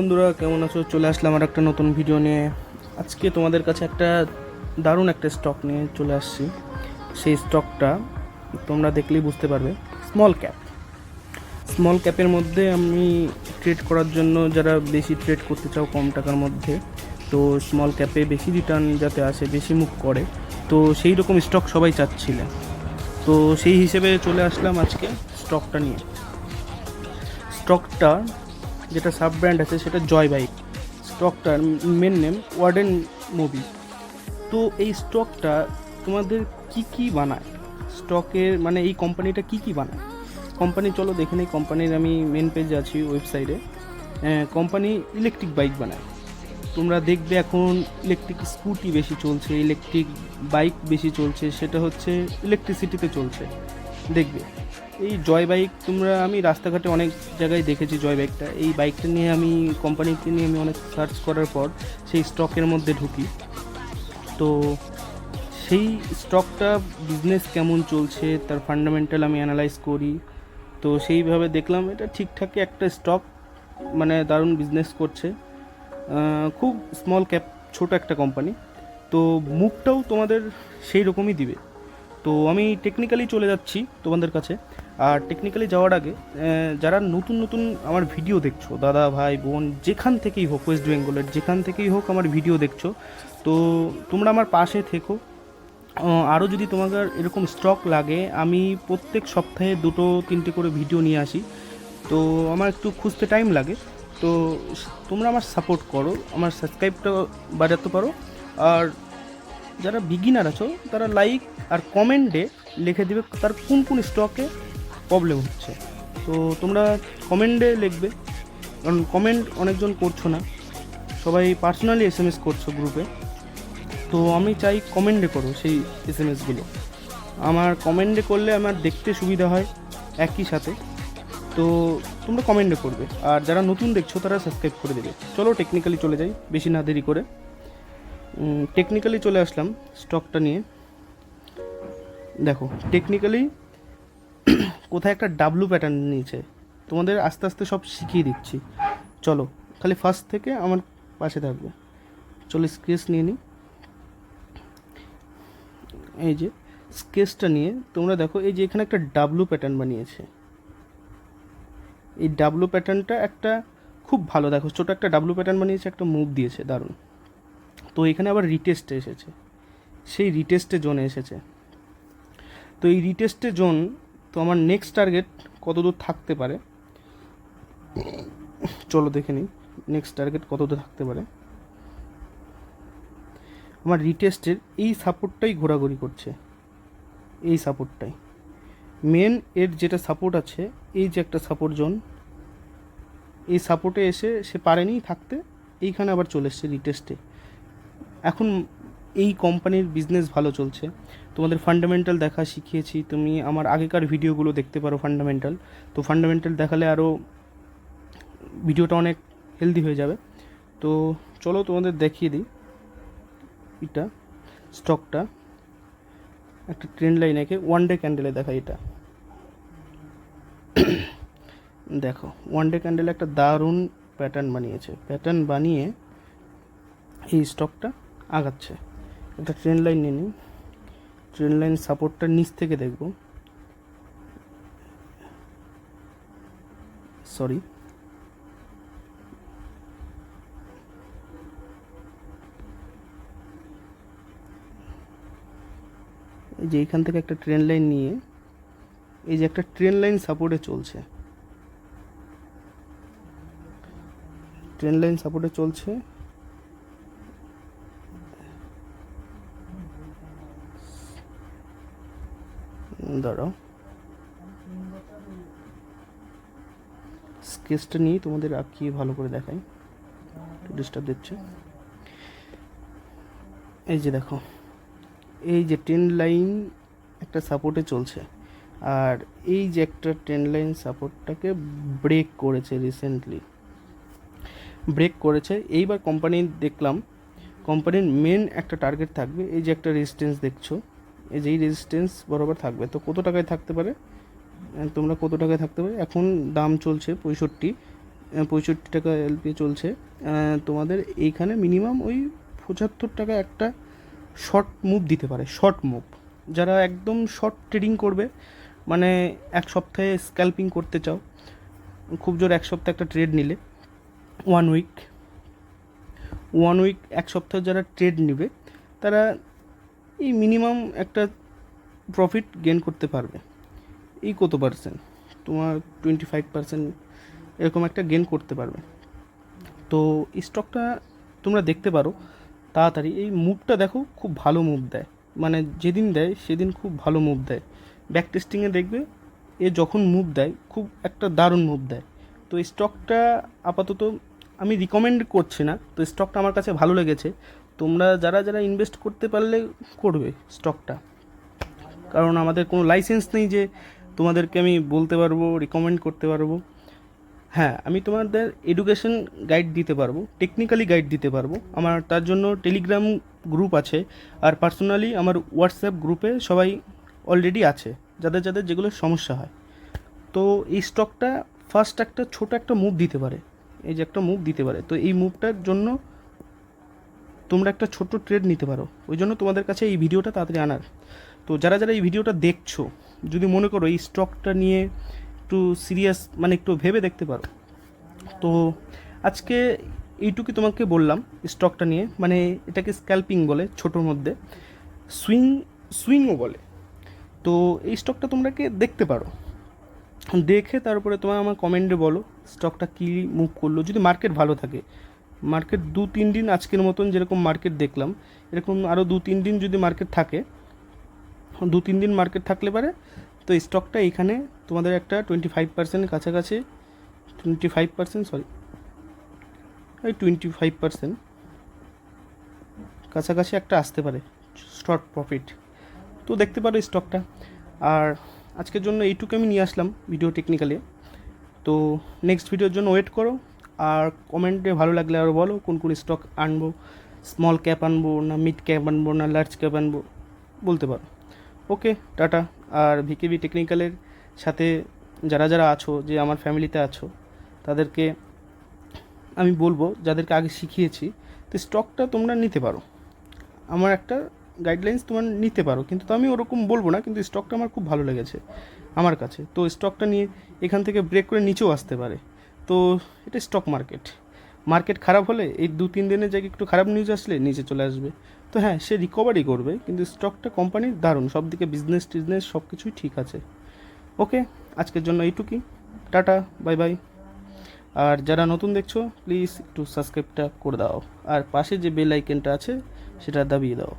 বন্ধুরা, কেমন আছো? চলে আসলাম আর একটা নতুন ভিডিও নিয়ে। আজকে তোমাদের কাছে একটা দারুণ একটা স্টক নিয়ে চলে আসছি। সেই স্টকটা তোমরা দেখলেই বুঝতে পারবে। Small cap. স্মল ক্যাপের মধ্যে আমি ট্রেড করার জন্য, যারা বেশি ট্রেড করতে চাও কম টাকার মধ্যে, তো স্মল ক্যাপে বেশি রিটার্ন যাতে আসে, বেশি মুভ করে, তো সেই রকম স্টক সবাই চাচ্ছিলে। তো সেই হিসেবে চলে আসলাম আজকে স্টকটা নিয়ে। স্টকটা যেটা সাব ব্র্যান্ড আছে সেটা জয় বাইক। স্টকটার মেন নেম ওয়ার্ডেন মুভি। তো এই স্টকটা তোমাদের কি কি বানায়, স্টকের মানে এই কোম্পানিটা কি কি বানায়। কোম্পানি চলো দেখে নেই। কোম্পানির আমি মেন পেজে আছি ওয়েবসাইটে। কোম্পানি ইলেকট্রিক বাইক বানায়। তোমরা দেখবে এখন ইলেকট্রিক স্কুটি বেশি চলছে, ইলেকট্রিক বাইক বেশি চলছে, সেটা হচ্ছে ইলেকট্রিসিটিতে চলছে। দেখবে এই জয় বাইক, আমি রাস্তাঘাটে অনেক জায়গায় দেখেছি জয় বাইকটা। এই বাইকটা নিয়ে আমি কোম্পানিকে নিয়ে আমি অনেক সার্চ করার পর সেই স্টকের মধ্যে ঢুকি। তো সেই স্টকটা বিজনেস কেমন চলছে, তার ফান্ডামেন্টাল আমি অ্যানালাইজ করি। তো সেইভাবে দেখলাম এটা ঠিকঠাকই একটা স্টক, মানে দারুণ বিজনেস করছে। খুব স্মল ক্যাপ, ছোট একটা কোম্পানি। তো মুভটাও তোমাদের সেই রকমই দিবে। তো আমি টেকনিক্যালি চলে যাচ্ছি তোমাদের কাছে। আর টেকনিক্যালি যাওয়ার আগে, যারা নতুন নতুন আমার ভিডিও দেখছো, দাদা ভাই বোন যেখান থেকেই হোক, ওয়েস্ট বেঙ্গলের যেখান থেকেই হোক আমার ভিডিও দেখছো, তো তোমরা আমার পাশে থেকো। আরও যদি তোমাদের এরকম স্টক লাগে, আমি প্রত্যেক সপ্তাহে 2-3টে করে ভিডিও নিয়ে আসি। তো আমার একটু খুঁজতে টাইম লাগে। তো তোমরা আমার সাপোর্ট করো, আমার সাবস্ক্রাইবটা বাড়াতে পারো। আর যারা বিগিনার আছো তারা লাইক আর কমেন্টে লিখে দেবে তার কোন কোন স্টকে প্রবলেম হচ্ছে। তো তোমরা কমেন্টে লিখবে, কারণ কমেন্ট অনেকজন করছো না, সবাই পার্সোনালি এসএমএস করছো গ্রুপে। তো আমি চাই কমেন্টে করো সেই এসএমএসগুলো। আমার কমেন্টে করলে আমার দেখতে সুবিধা হয় একই সাথে। তো তোমরা কমেন্টে করবে, আর যারা নতুন দেখছো তারা সাবস্ক্রাইব করে দেবে। চলো টেকনিক্যালি চলে যাই বেশি না দেরি করে। টেকনিক্যালি চলে আসলাম স্টকটা নিয়ে। দেখো টেকনিক্যালি কোথায় একটা ডাব্লু প্যাটার্ন নিয়েছে, তোমাদের আস্তে আস্তে সব শিখিয়ে দিচ্ছি। চলো, খালি ফার্স্ট থেকে আমার পাশে থাকবে। চলো স্কেচ নিয়ে নিই। এই যে স্কেচটা নিয়ে তোমরা দেখো, এই যে এখানে একটা ডাব্লু প্যাটার্ন বানিয়েছে। এই ডাব্লু প্যাটার্নটা একটা খুব ভালো, দেখো ছোটো একটা ডাব্লু প্যাটার্ন বানিয়েছে, একটা মুভ দিয়েছে দারুণ। তো এখানে আবার রিটেস্টে এসেছে, সেই রিটেস্টে জোনে এসেছে। তো এই রিটেস্টে জোন, তো আমার নেক্সট টার্গেট কত দূর থাকতে পারে চলো দেখে নিই। নেক্সট টার্গেট কত দূর থাকতে পারে। আমার রিটেস্টের এই সাপোর্টটাই ঘোরাঘুরি করছে, এই সাপোর্টটাই মেন। এর যেটা সাপোর্ট আছে, এই যে একটা সাপোর্ট জোন, এই সাপোর্টে এসে সে পারেনি থাকতে, এইখানে আবার চলে এসছে রিটেস্টে। এখন এই কোম্পানির বিজনেস ভালো চলছে। তোমাদের ফান্ডামেন্টাল দেখা শিখিয়েছি, তুমি আমার আগেকার ভিডিওগুলো দেখতে পারো ফান্ডামেন্টাল। তো ফান্ডামেন্টাল দেখালে আরও ভিডিওটা অনেক হেলদি হয়ে যাবে। তো চলো তোমাদের দেখিয়ে দিই এটা স্টকটা। একটা ট্রেন্ড লাইন এঁকে ওয়ান ডে ক্যান্ডেলে দেখা। এটা দেখো ওয়ান ডে ক্যান্ডেলে একটা দারুণ প্যাটার্ন বানিয়েছে। প্যাটার্ন বানিয়ে এই স্টকটা আগাচ্ছে। একটা ট্রেন্ড লাইন নিয়ে নিই। ট্রেন্ড লাইন সাপোর্টটা নিচ থেকে দেখব, সরি এই যে এইখান থেকে একটা ট্রেন্ড লাইন নিয়ে, এই যে একটা ট্রেন্ড লাইন সাপোর্টে চলছে, ট্রেন্ড লাইন সাপোর্টে চলছে। দাঁড়াও, স্কেচটা নিয়ে তোমাদের আঁকিয়ে ভালো করে দেখাই, ডিস্টার্ব দিচ্ছে। এই যে দেখো, এই যে ট্রেন্ড লাইন একটা সাপোর্টে চলছে, আর এই যে একটা ট্রেন্ড লাইন সাপোর্টটাকে ব্রেক করেছে রিসেন্টলি, ব্রেক করেছে। এইবার কোম্পানি দেখলাম কোম্পানির মেন একটা টার্গেট থাকবে, এই যে একটা রেজিস্ট্যান্স দেখছো, এই যে এই রেজিস্ট্যান্স বরাবর থাকবে। তো কত টাকায় থাকতে পারে, তোমরা কত টাকায় থাকতে পারে, এখন দাম চলছে 65। 65 টাকা এলপি চলছে। তোমাদের এইখানে মিনিমাম ওই 75 টাকা একটা শর্ট মুভ দিতে পারে। শর্ট মুভ যারা একদম শর্ট ট্রেডিং করবে, মানে এক সপ্তাহে স্ক্যাল্পিং করতে চাও, খুব জোর এক সপ্তাহে একটা ট্রেড নিলে, ওয়ান উইক এক সপ্তাহ যারা ট্রেড নেবে তারা এই মিনিমাম একটা প্রফিট গেন করতে পারবে। এই কত পার্সেন্ট, তোমার 25% এরকম একটা গেন করতে পারবে। তো এই স্টকটা তোমরা দেখতে পারো তাড়াতাড়ি। এই মুভটা দেখো, খুব ভালো মুভ দেয়, মানে যেদিন দেয় সেদিন খুব ভালো মুভ দেয়। ব্যাক টেস্টিংয়ে দেখবে এ যখন মুভ দেয় খুব একটা দারুণ মুভ দেয়। তো এই স্টকটা আপাতত আমি রিকমেন্ড করছি না, তো স্টকটা আমার কাছে ভালো লেগেছে। তোমরা যারা যারা ইনভেস্ট করতে পারলে করবে স্টকটা, কারণ আমাদের কোনো লাইসেন্স নেই যে তোমাদেরকে আমি বলতে পারবো, রিকমেন্ড করতে পারবো। হ্যাঁ, আমি তোমাদের এডুকেশন গাইড দিতে পারবো, টেকনিক্যালি গাইড দিতে পারবো। আমার তার জন্য টেলিগ্রাম গ্রুপ আছে, আর পার্সোনালি আমার হোয়াটসঅ্যাপ গ্রুপে সবাই অলরেডি আছে, যাদের যাদের যেগুলো সমস্যা হয়। তো এই স্টকটা ফার্স্ট একটা ছোট একটা মুভ দিতে পারে, এই যে একটা মুভ দিতে পারে। তো এই মুভটার জন্য তোমরা একটা ছোট্ট ট্রেড নিতে পারো, ওই জন্য তোমাদের কাছে এই ভিডিওটা তাড়াতাড়ি আনার। তো যারা যারা এই ভিডিওটা দেখছো, যদি মনে করো এই স্টকটা নিয়ে একটু সিরিয়াস, মানে একটু ভেবে দেখতে পারো। তো আজকে এইটুকুই তোমাকে বললাম স্টকটা নিয়ে, মানে এটাকে স্ক্যাল্পিং বলে, ছোটোর মধ্যে সুইংও বলে। তো এই স্টকটা তোমরাকে দেখতে পারো, দেখে তারপরে তোমার আমার কমেন্টে বলো স্টকটা কী মুভ করলো। যদি মার্কেট ভালো থাকে, মার্কেট 2-3 দিন আজকের মতন যেরকম মার্কেট দেখলাম, এরকম আরও 2-3 দিন যদি মার্কেট থাকে, 2-3 দিন মার্কেট থাকলে পারে, তো স্টকটা এইখানে তোমাদের একটা 25% কাছাকাছি, 25% কাছাকাছি একটা আসতে পারে শর্ট প্রফিট। তো দেখতে পারো স্টকটা। আর আজকের জন্য এইটুকু আমি নিয়ে আসলাম ভিডিও টেকনিক্যালি। তো নেক্সট ভিডিওর জন্য ওয়েট করো, আর কমেন্টে ভালো লাগলে আরও বলো কোন কোন স্টক আনবো, স্মল ক্যাপ আনবো না মিড ক্যাপ আনবো না লার্জ ক্যাপ আনবো, বলতে পারো। ওকে, টাটা। আর ভিকেবি টেকনিক্যালের সাথে যারা যারা আছো, যে আমার ফ্যামিলিতে আছো, তাদেরকে আমি বলবো, যাদেরকে আগে শিখিয়েছি, তো স্টকটা তোমরা নিতে পারো, আমার একটা গাইডলাইন্স তোমার নিতে পারো, কিন্তু তো আমি ওরকম বলবো না, কিন্তু স্টকটা আমার খুব ভালো লেগেছে আমার কাছে। তো স্টকটা নিয়ে এখান থেকে ব্রেক করে নিচেও আসতে পারে। তো এটা স্টক মার্কেট খারাপ হলে এই 2-3 দিনের জায়গায় একটু খারাপ নিউজ আসলে নিচে চলে আসবে। তো হ্যাঁ, সে রিকভারি করবে, কিন্তু স্টকটা কোম্পানির দারুণ, সব দিকে বিজনেস টিজনেস সব কিছুই ঠিক আছে। ওকে, আজকের জন্য এইটুকুই, টাটা, বাই বাই। আর যারা নতুন দেখছো প্লিজ একটু সাবস্ক্রাইবটা করে দাও, আর পাশে যে বেল আইকনটা আছে সেটা দাবিয়ে দাও।